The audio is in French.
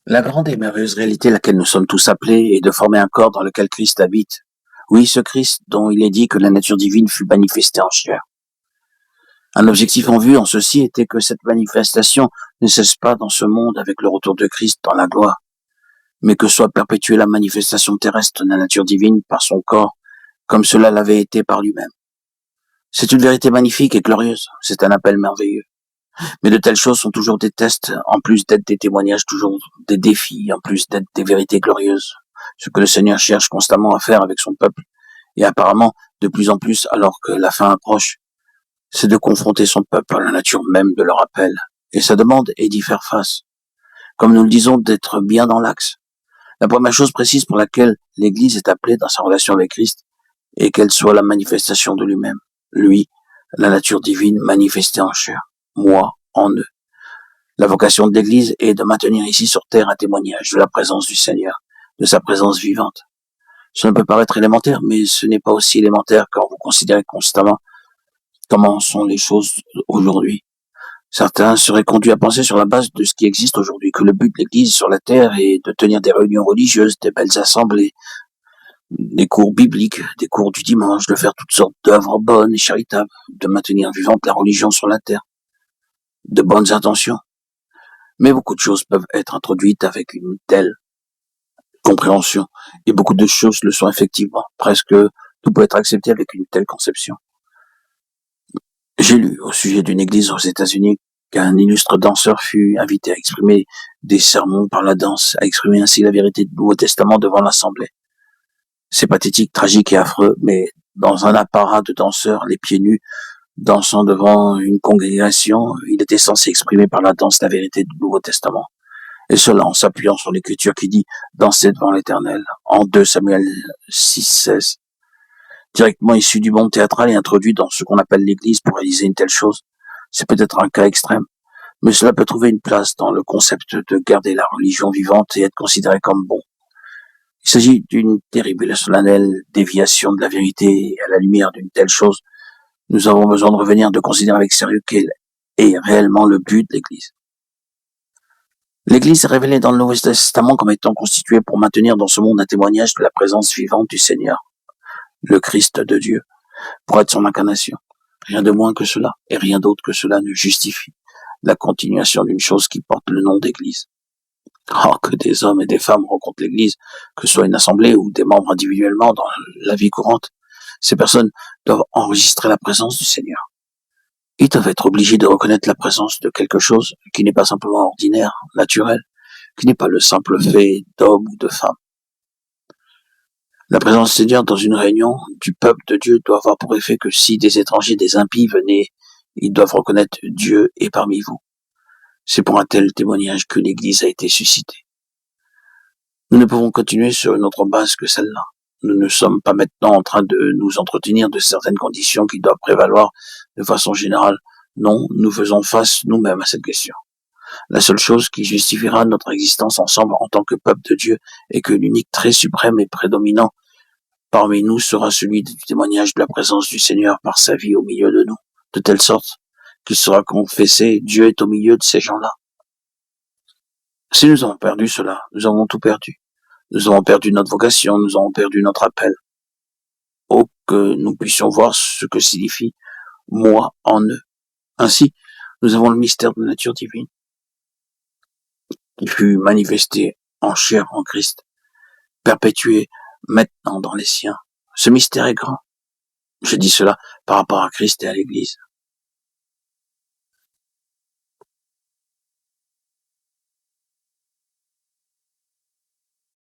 La grande et merveilleuse réalité à laquelle nous sommes tous appelés est de former un corps dans lequel Christ habite. Oui, ce Christ dont il est dit que la nature divine fut manifestée en chair. Un objectif en vue en ceci était que cette manifestation ne cesse pas dans ce monde avec le retour de Christ dans la gloire, mais que soit perpétuée la manifestation terrestre de la nature divine par son corps, comme cela l'avait été par lui-même. C'est une vérité magnifique et glorieuse, c'est un appel merveilleux. Mais de telles choses sont toujours des tests, en plus d'être des témoignages, toujours des défis, en plus d'être des vérités glorieuses. Ce que le Seigneur cherche constamment à faire avec son peuple, et apparemment de plus en plus alors que la fin approche, c'est de confronter son peuple à la nature même de leur appel. Et sa demande est d'y faire face. Comme nous le disons, d'être bien dans l'axe. La première chose précise pour laquelle l'Église est appelée dans sa relation avec Christ est qu'elle soit la manifestation de lui-même. Lui, la nature divine manifestée en chair. Moi, en eux. La vocation de l'Église est de maintenir ici sur terre un témoignage de la présence du Seigneur, de sa présence vivante. Cela peut paraître élémentaire, mais ce n'est pas aussi élémentaire quand vous considérez constamment comment sont les choses aujourd'hui. Certains seraient conduits à penser sur la base de ce qui existe aujourd'hui, que le but de l'Église sur la terre est de tenir des réunions religieuses, des belles assemblées, des cours bibliques, des cours du dimanche, de faire toutes sortes d'œuvres bonnes et charitables, de maintenir vivante la religion sur la terre, de bonnes intentions. Mais beaucoup de choses peuvent être introduites avec une telle compréhension, et beaucoup de choses le sont effectivement. Presque tout peut être accepté avec une telle conception. J'ai lu au sujet d'une église aux États-Unis qu'un illustre danseur fut invité à exprimer des sermons par la danse, à exprimer ainsi la vérité du Nouveau Testament devant l'Assemblée. C'est pathétique, tragique et affreux, mais dans un apparat de danseurs, les pieds nus, dansant devant une congrégation, il était censé exprimer par la danse la vérité du Nouveau Testament. Et cela en s'appuyant sur l'écriture qui dit « Dansez devant l'Éternel » en 2 Samuel 6,16. Directement issu du monde théâtral et introduit dans ce qu'on appelle l'Église pour réaliser une telle chose. C'est peut-être un cas extrême, mais cela peut trouver une place dans le concept de garder la religion vivante et être considéré comme bon. Il s'agit d'une terrible et solennelle déviation de la vérité, et à la lumière d'une telle chose, nous avons besoin de revenir de considérer avec sérieux quel est réellement le but de l'Église. L'Église est révélée dans le Nouveau Testament comme étant constituée pour maintenir dans ce monde un témoignage de la présence vivante du Seigneur, le Christ de Dieu, pour être son incarnation. Rien de moins que cela, et rien d'autre que cela ne justifie la continuation d'une chose qui porte le nom d'Église. Oh, que des hommes et des femmes rencontrent l'Église, que ce soit une assemblée ou des membres individuellement dans la vie courante. Ces personnes doivent enregistrer la présence du Seigneur. Ils doivent être obligés de reconnaître la présence de quelque chose qui n'est pas simplement ordinaire, naturel, qui n'est pas le simple fait d'homme ou de femme. La présence du Seigneur dans une réunion du peuple de Dieu doit avoir pour effet que si des étrangers, des impies venaient, ils doivent reconnaître Dieu est parmi vous. C'est pour un tel témoignage que l'Église a été suscitée. Nous ne pouvons continuer sur une autre base que celle-là. Nous ne sommes pas maintenant en train de nous entretenir de certaines conditions qui doivent prévaloir de façon générale. Non, nous faisons face nous-mêmes à cette question. La seule chose qui justifiera notre existence ensemble en tant que peuple de Dieu est que l'unique trait suprême et prédominant parmi nous sera celui du témoignage de la présence du Seigneur par sa vie au milieu de nous, de telle sorte qu'il sera confessé, Dieu est au milieu de ces gens-là. Si nous avons perdu cela, nous avons tout perdu. Nous avons perdu notre vocation, nous avons perdu notre appel. Oh, que nous puissions voir ce que signifie moi en eux. Ainsi, nous avons le mystère de la nature divine qui fut manifesté en chair en Christ, perpétué maintenant dans les siens. Ce mystère est grand. Je dis cela par rapport à Christ et à l'Église.